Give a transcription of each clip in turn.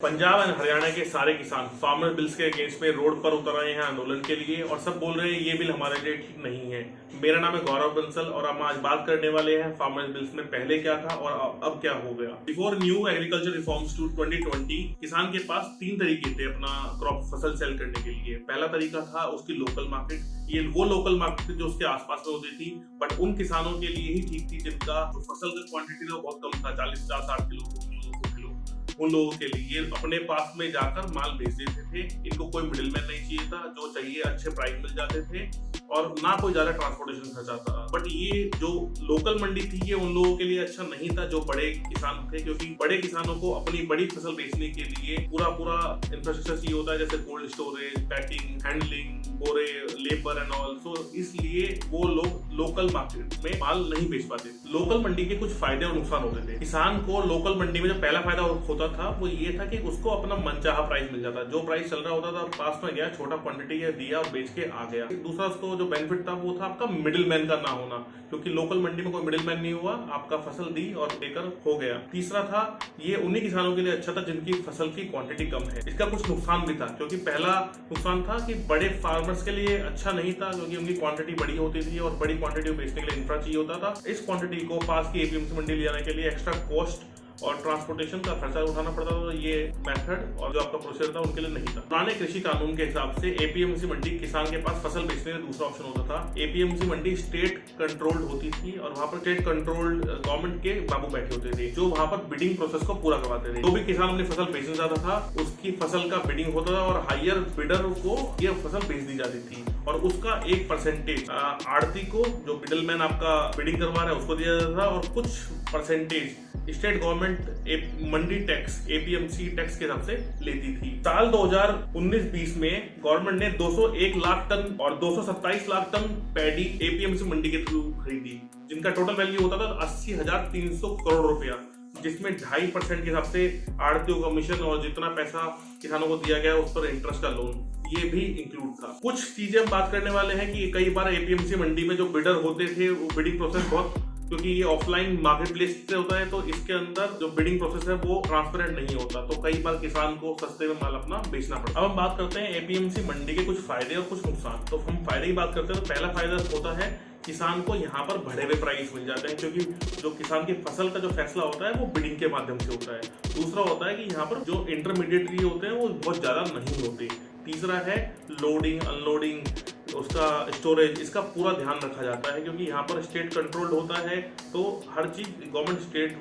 Punjab and Haryana के सारे किसान फार्मर बिल्स के अगेंस्ट में रोड पर उतर आए हैं आंदोलन के लिए और सब बोल रहे हैं ये बिल हमारे लिए ठीक नहीं है। मेरा नाम है गौरव बंसल और हम आज बात करने वाले हैं फार्मर बिल्स में पहले क्या था और अब क्या हो गया। Before new agriculture reforms two 2020 किसान के पास 3 तरीके थे अपना क्रॉप फसल सेल करने के लिए। पहला तरीका था उसकी लोकल मार्केट, ये वो लोकल मार्केट जो उसके आसपास में होती थी, बट उन किसानों के लिए ही ठीक थी जिनका फसल का क्वांटिटी तो बहुत कम था, 40-50-60 किलो उन लोगों के लिए अपने पास में जाकर माल भेज देते थे। इनको कोई मिडिलमैन नहीं चाहिए था, जो चाहिए अच्छे प्राइस मिल जाते थे और ना कोई ज्यादा ट्रांसपोर्टेशन खर्चा था। बट ये जो लोकल मंडी थी ये उन लोगों के लिए अच्छा नहीं था जो बड़े किसान थे, क्योंकि बड़े किसानों को अपनी बड़ी फसल बेचने के लिए पूरा इंफ्रास्ट्रक्चर चाहिए होता है, जैसे कोल्ड स्टोरेज, पैकिंग, हैंडलिंग, बोरे, लेबर एंड ऑल। सो इसलिए वो लोग लोकल मार्केट में माल नहीं बेच पाते। लोकल मंडी के कुछ फायदे और नुकसान होते थे। किसान को लोकल मंडी में जो पहला फायदा होता था वो ये था कि उसको अपना मनचाहा प्राइस मिल जाता, जो प्राइस चल रहा होता था पास में गया, छोटा क्वांटिटी दिया और बेच के आ गया। दूसरा उसको जो बेनिफिट था वो था आपका मिडिल मैन का ना होना, क्योंकि लोकल मंडी में कोई मिडिल मैन नहीं हुआ, आपका फसल दी और देकर हो गया। तीसरा था ये उन्हीं किसानों के लिए अच्छा था जिनकी फसल की क्वांटिटी कम है। इसका कुछ नुकसान भी था, क्योंकि पहला नुकसान था कि बड़े फार्मर्स के लिए अच्छा नहीं था, क्योंकि उनकी क्वांटिटी बड़ी होती थी और बड़ी क्वांटिटी बेचने के लिए इंफ्रा चाहिए होता था। इस क्वांटिटी को पास की एपीएमसी मंडी ले जाने के लिए एक्स्ट्रा कॉस्ट और ट्रांसपोर्टेशन का खर्चा उठाना पड़ता था। तो ये मेथड और जो आपका प्रोसेस था उनके लिए नहीं था। पुराने कृषि कानून के हिसाब से एपीएमसी मंडी किसान के पास फसल बेचने का दूसरा ऑप्शन होता था। एपीएमसी मंडी स्टेट कंट्रोल्ड होती थी और वहां पर स्टेट कंट्रोल्ड गवर्नमेंट के बाबू बैठे होते थे, जो वहां पर बिडिंग प्रोसेस को पूरा करवाते थे। जो भी किसान अपनी फसल बेचना चाहता था उसकी फसल का बिडिंग होता था और हायर बिडर को ये फसल बेच दी जाती थी और उसका एक परसेंटेज आड़ती को, जो मिडलमैन आपका बिडिंग करवा रहा है, उसको दिया जाता था और कुछ परसेंटेज स्टेट गवर्नमेंट मंडी टैक्स, एपीएमसी टैक्स के हिसाब से लेती थी। साल 2019-20 में गवर्नमेंट ने 201 लाख टन और 227 लाख टन पैडी एपीएमसी मंडी के थ्रू खरीदी, जिनका टोटल वैल्यू होता था 80,300 करोड़ रुपया, जिसमें 2.5% के हिसाब से आड़तियों कमीशन और जितना पैसा किसानों को दिया गया उस पर इंटरेस्ट का लोन, ये भी इंक्लूड था। कुछ चीजें हम बात करने वाले हैं कि कई बार एपीएमसी मंडी में जो बिडर होते थे वो बिडिंग प्रोसेस बहुत, क्योंकि ये ऑफलाइन मार्केट प्लेस से होता है तो इसके अंदर जो बिडिंग प्रोसेस है वो ट्रांसपेरेंट नहीं होता, तो कई बार किसान को सस्ते में माल अपना बेचना पड़ता है। अब हम बात करते हैं एपीएमसी मंडी के कुछ फायदे और कुछ नुकसान। तो हम फायदे की बात करते हैं तो पहला फायदा होता है किसान को यहाँ पर बढ़े हुए प्राइस मिल जाते हैं, क्योंकि जो किसान की फसल का जो फैसला होता है वो बिडिंग के माध्यम से होता है। दूसरा होता है कि यहाँ पर जो इंटरमीडिएटरी होते हैं वो बहुत ज्यादा नहीं होते। तीसरा है लोडिंग, अनलोडिंग, उसका स्टोरेज, इसका पूरा ध्यान रखा जाता है, क्योंकि यहाँ पर स्टेट कंट्रोल्ड होता है तो हर चीज गवर्नमेंट स्टेट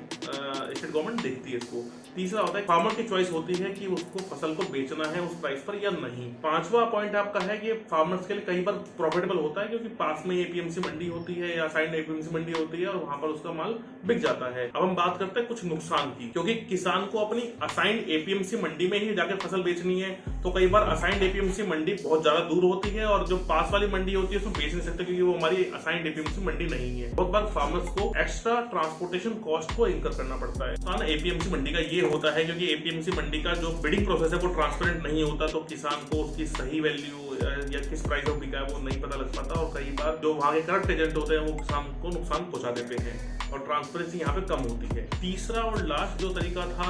गवर्नमेंट देखती है इसको। तीसरा होता है फार्मर की चॉइस होती है कि उसको फसल को बेचना है उस प्राइस पर या नहीं। पांचवा पॉइंट आपका है कि फार्मर्स के लिए कई बार प्रॉफिटेबल होता है, क्योंकि पास में एपीएमसी मंडी होती है या साइड एपीएमसी मंडी होती है और वहां पर उसका माल बिक जाता है। अब हम बात करते हैं कुछ नुकसान की, क्योंकि किसान को अपनी असाइंड एपीएमसी मंडी में ही जाकर फसल बेचनी है, तो कई बार असाइंड एपीएमसी मंडी बहुत ज्यादा दूर होती है और जो पास वाली मंडी होती है उसमें बेच नहीं सकते, क्योंकि वो हमारी असाइंड एपीएमसी मंडी नहीं है। बहुत बार फार्मर्स को एक्स्ट्रा ट्रांसपोर्टेशन कॉस्ट को इंकर करना पड़ता है। एपीएमसी मंडी का ये होता है क्योंकि एपीएमसी मंडी का जो बिडिंग प्रोसेस है वो ट्रांसपेरेंट नहीं होता, तो किसान को उसकी सही वैल्यू या किस प्राइस में बिका है वो नहीं पता लग पाता और कई बार जो वहां के करप्ट एजेंट होते हैं वो किसान को नुकसान पहुंचा देते हैं और ट्रांसपेरेंसी यहाँ पे कम होती है। तीसरा और लास्ट जो तरीका था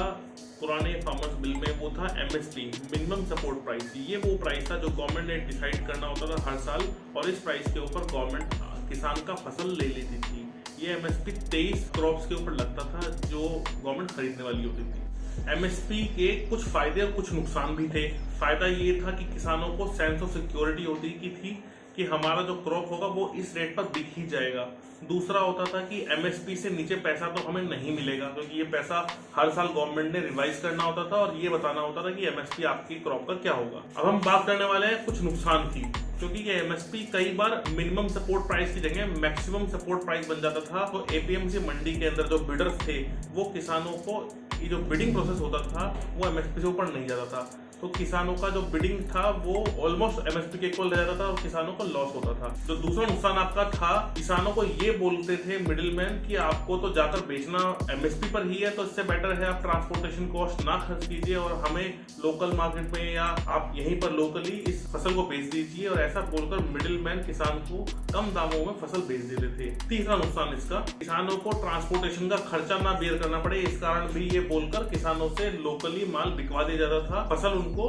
पुराने फार्मर्स बिल में वो था एमएसपी, मिनिमम सपोर्ट प्राइस। ये वो प्राइस था जो गवर्नमेंट ने डिसाइड करना होता था हर साल और इस प्राइस के ऊपर गवर्नमेंट किसान का फसल ले लेती थी। ये एमएसपी 23 क्रॉप्स के ऊपर लगता था जो गवर्नमेंट खरीदने वाली होती थी। एमएसपी के कुछ फायदे और कुछ नुकसान भी थे। फायदा ये था कि किसानों को सेंस ऑफ सिक्योरिटी होती थी कि हमारा जो क्रॉप होगा वो इस रेट पर बिक ही जाएगा। दूसरा होता था कि एमएसपी से नीचे पैसा तो हमें नहीं मिलेगा, क्योंकि ये पैसा हर साल गवर्नमेंट ने रिवाइज करना होता था और ये बताना होता था कि एमएसपी आपकी क्रॉप का क्या होगा। अब हम बात करने वाले हैं कुछ नुकसान की, क्योंकि ये एमएसपी कई बार मिनिमम सपोर्ट प्राइस की जगह मैक्सिमम सपोर्ट प्राइस बन जाता था, तो एपीएमसी मंडी के अंदर जो बिडर्स थे वो किसानों को ये जो बिडिंग प्रोसेस होता था वो एमएसपी से ऊपर नहीं जाता था। तो किसानों का जो बिडिंग था वो ऑलमोस्ट एमएसपी के इक्वल रह जाता था और किसानों को लॉस होता था। जो दूसरा नुकसान आपका था, किसानों को ये बोलते थे मिडिलमैन कि आपको तो जाकर बेचना एमएसपी पर ही है, तो इससे बेटर है आप ट्रांसपोर्टेशन कॉस्ट ना खर्च कीजिए और हमें लोकल मार्केट में या आप यहीं पर लोकली इस फसल को बेच दीजिए, और ऐसा बोलकर मिडिलमैन किसान को कम दामों में फसल बेच देते थे। तीसरा नुकसान इसका, किसानों को ट्रांसपोर्टेशन का खर्चा ना बेयर करना पड़े, इस कारण भी ये बोलकर किसानों से लोकली माल बिकवा दिया जाता था, फसल उनको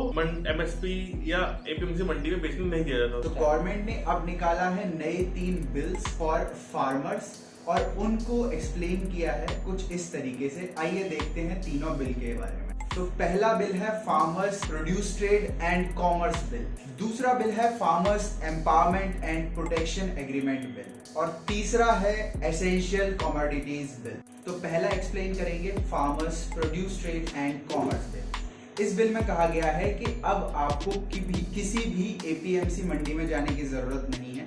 एमएसपी या एपीएमसी मंडी में बेचने नहीं दिया जाता। तो गवर्नमेंट ने अब निकाला है नए 3 बिल्स फॉर फार्मर्स और उनको एक्सप्लेन किया है कुछ इस तरीके से। आइए देखते हैं तीनों बिल के बारे में। तो पहला बिल है farmers produce trade and commerce bill, दूसरा बिल है farmers empowerment and protection agreement bill, और तीसरा है एसेंशियल कमोडिटीज बिल। तो पहला एक्सप्लेन करेंगे farmers produce trade and commerce bill. इस बिल में कहा गया है कि अब आपको किसी भी एपीएमसी मंडी में जाने की जरूरत नहीं है,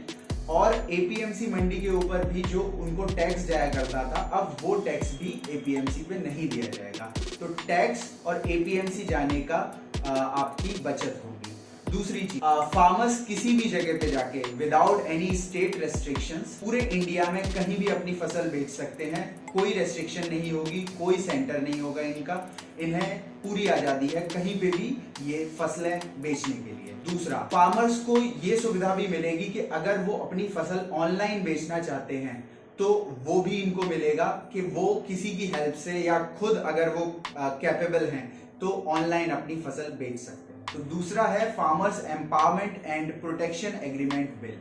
और एपीएमसी मंडी के ऊपर भी जो उनको टैक्स जाया करता था, अब वो टैक्स भी एपीएमसी पे नहीं दिया जाएगा। तो टैक्स और एपीएमसी जाने का आपकी बचत होगी। दूसरी चीज, फार्मर्स किसी भी जगह पे जाके विदाउट एनी स्टेट रेस्ट्रिक्शंस पूरे इंडिया में कहीं भी अपनी फसल बेच सकते हैं, कोई रेस्ट्रिक्शन नहीं होगी, कोई सेंटर नहीं होगा इनका, इन्हें पूरी आजादी है कहीं पे भी ये फसलें बेचने के लिए। दूसरा, फार्मर्स को ये सुविधा भी मिलेगी कि अगर वो अपनी फसल ऑनलाइन बेचना चाहते हैं तो वो भी इनको मिलेगा कि वो किसी की हेल्प से या खुद अगर वो कैपेबल हैं तो ऑनलाइन अपनी फसल बेच सकते हैं। तो दूसरा है farmers empowerment and protection agreement bill.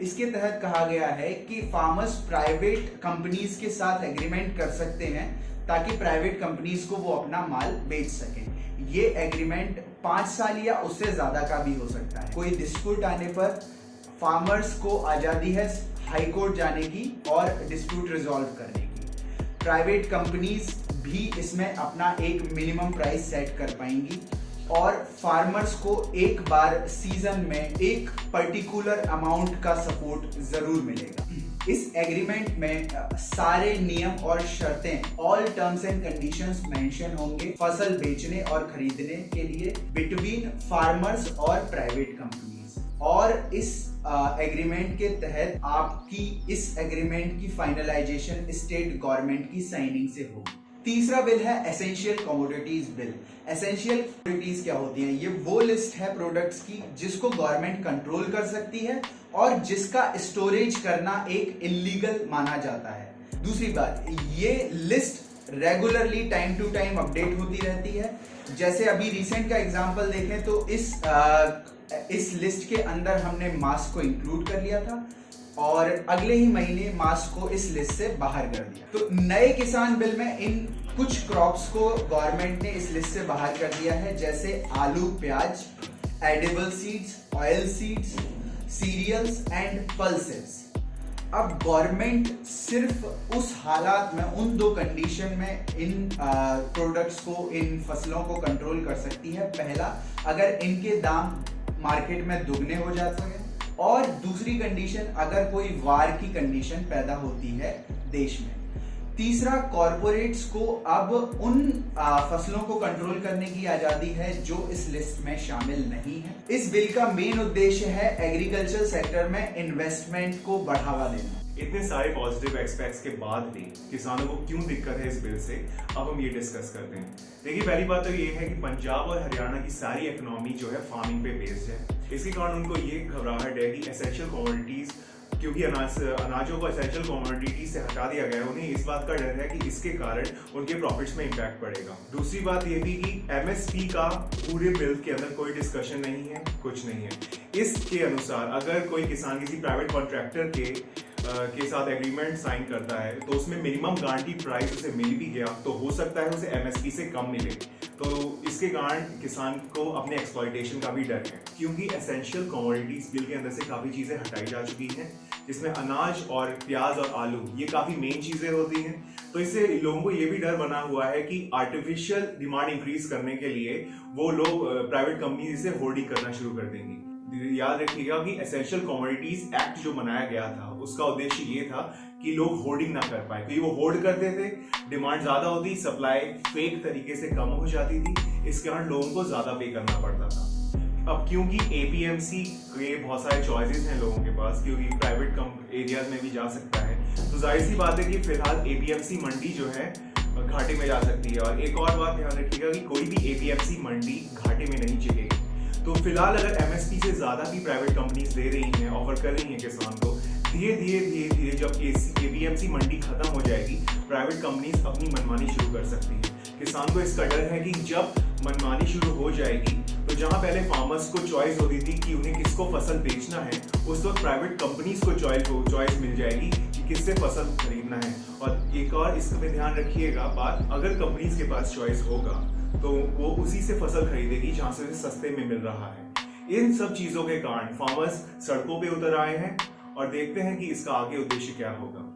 इसके तहत कहा गया है कि फार्मर्स प्राइवेट कंपनीज के साथ एग्रीमेंट कर सकते हैं ताकि प्राइवेट कंपनीज को वो अपना माल बेच सकें। ये एग्रीमेंट 5 साल या उससे ज्यादा का भी हो सकता है। कोई डिस्प्यूट आने पर फार्मर्स को आजादी है हाई कोर्ट जाने की और डिस्प्यूट रिजॉल्व करने की। प्राइवेट कंपनीज भी इसमें अपना एक मिनिमम प्राइस सेट कर पाएंगी, और फार्मर्स को एक बार सीजन में एक पर्टिकुलर अमाउंट का सपोर्ट जरूर मिलेगा। इस एग्रीमेंट में सारे नियम और शर्तें, all terms and conditions mention होंगे फसल बेचने और खरीदने के लिए बिटवीन फार्मर्स और प्राइवेट कंपनीज। और इस एग्रीमेंट के तहत आपकी इस एग्रीमेंट की फाइनलाइजेशन स्टेट गवर्नमेंट की साइनिंग से होगी। तीसरा बिल है essential commodities bill. Essential commodities क्या होती हैं? ये वो लिस्ट है प्रोडक्ट्स की जिसको गवर्नमेंट कंट्रोल कर सकती है और जिसका स्टोरेज करना एक इलीगल माना जाता है। दूसरी बात, ये list regularly time to time update होती रहती है। जैसे अभी रिसेंट का एग्जांपल देखें तो इस लिस्ट के अंदर हमने मास्क को इंक्लूड कर लिया था और अगले ही महीने मास्क को इस लिस्ट से बाहर कर दिया। तो नए किसान बिल में इन कुछ क्रॉप्स को गवर्नमेंट ने इस लिस्ट से बाहर कर दिया है, जैसे आलू, प्याज, edible seeds, oil seeds, cereals and pulses. अब गवर्नमेंट सिर्फ उस हालात में, उन 2 कंडीशन में इन प्रोडक्ट्स को, इन फसलों को कंट्रोल कर सकती है। पहला, अगर इनके दाम मार्केट में दुगने हो जाते हैं, और दूसरी कंडीशन, अगर कोई वार की कंडीशन पैदा होती है देश में। तीसरा, कॉरपोरेट्स को अब उन फसलों को कंट्रोल करने की आजादी है जो इस लिस्ट में शामिल नहीं है। इस बिल का मेन उद्देश्य है एग्रीकल्चर सेक्टर में इन्वेस्टमेंट को बढ़ावा देना। इतने सारे पॉजिटिव एस्पेक्ट्स के बाद भी किसानों को क्यों दिक्कत है इस बिल से, अब हम ये डिस्कस करते हैं। देखिए, पहली बात तो ये है कि पंजाब और हरियाणा की सारी इकोनॉमी जो है फार्मिंग पे बेस्ड है। इसके कारण उनको ये घबराहट है कि एसेंशियल कमोडिटीज, क्योंकि अनाजों को एसेंशियल कमोडिटीज से हटा दिया गया है, उन्हें इस बात का डर है कि इसके कारण उनके प्रॉफिट्स में इम्पैक्ट पड़ेगा। दूसरी बात ये थी कि एमएसपी का पूरे बिल के अंदर कोई डिस्कशन नहीं है, कुछ नहीं है। इसके अनुसार अगर कोई किसान किसी प्राइवेट कॉन्ट्रैक्टर के साथ एग्रीमेंट साइन करता है तो उसमें मिनिमम गारंटी प्राइस उसे मिल भी गया तो हो सकता है उसे एमएसपी से कम मिले। तो इसके कारण किसान को अपने एक्सप्लॉयटेशन का भी डर है, क्योंकि एसेंशियल कमोडिटीज बिल के अंदर से काफ़ी चीज़ें हटाई जा चुकी हैं, जिसमें अनाज और प्याज और आलू ये काफ़ी मेन चीज़ें होती हैं। तो इससे लोगों को ये भी डर बना हुआ है कि आर्टिफिशियल डिमांड इंक्रीज करने के लिए वो लोग प्राइवेट कंपनी इसे होर्डिंग करना शुरू कर देंगी। याद रखिएगा कि एसेंशियल कमोडिटीज एक्ट जो बनाया गया था उसका उद्देश्य ये था कि लोग होर्डिंग ना कर पाए, क्योंकि वो होर्ड करते थे, डिमांड ज्यादा होती, सप्लाई फेक तरीके से कम हो जाती थी। इसके कारण लोगों को ज्यादा पे करना पड़ता था। अब क्योंकि एपीएमसी के बहुत सारे चॉइसेस हैं लोगों के पास, क्योंकि प्राइवेट एरियाज में भी जा सकता है, तो जाहिर सी बात है कि फिलहाल एपीएमसी मंडी जो है घाटे में जा सकती है। और एक और बात ध्यान रखिएगा कि कोई भी एपीएमसी मंडी घाटे में नहीं चलेगी। तो फिलहाल अगर एमएसपी से ज्यादा भी प्राइवेट कंपनीज दे रही हैं, ऑफर कर रही हैं किसान को, धीरे धीरे जब एपीएमसी मंडी खत्म हो जाएगी, प्राइवेट कंपनीज अपनी मनमानी शुरू कर सकती हैं। किसान को इसका डर है कि जब मनमानी शुरू हो जाएगी तो जहां पहले फार्मर्स को चॉइस होती थी कि उन्हें किसको फसल बेचना है, उस वक्त प्राइवेट कंपनीज को चॉइस मिल जाएगी कि किससे फसल खरीदना है। और एक और इसमें ध्यान रखिएगा बात, अगर कंपनीज के पास चॉइस होगा तो वो उसी से फसल खरीदेगी जहां से उसे सस्ते में मिल रहा है। इन सब चीजों के कारण फार्मर्स सड़कों पे उतर आए हैं और देखते हैं कि इसका आगे उद्देश्य क्या होगा।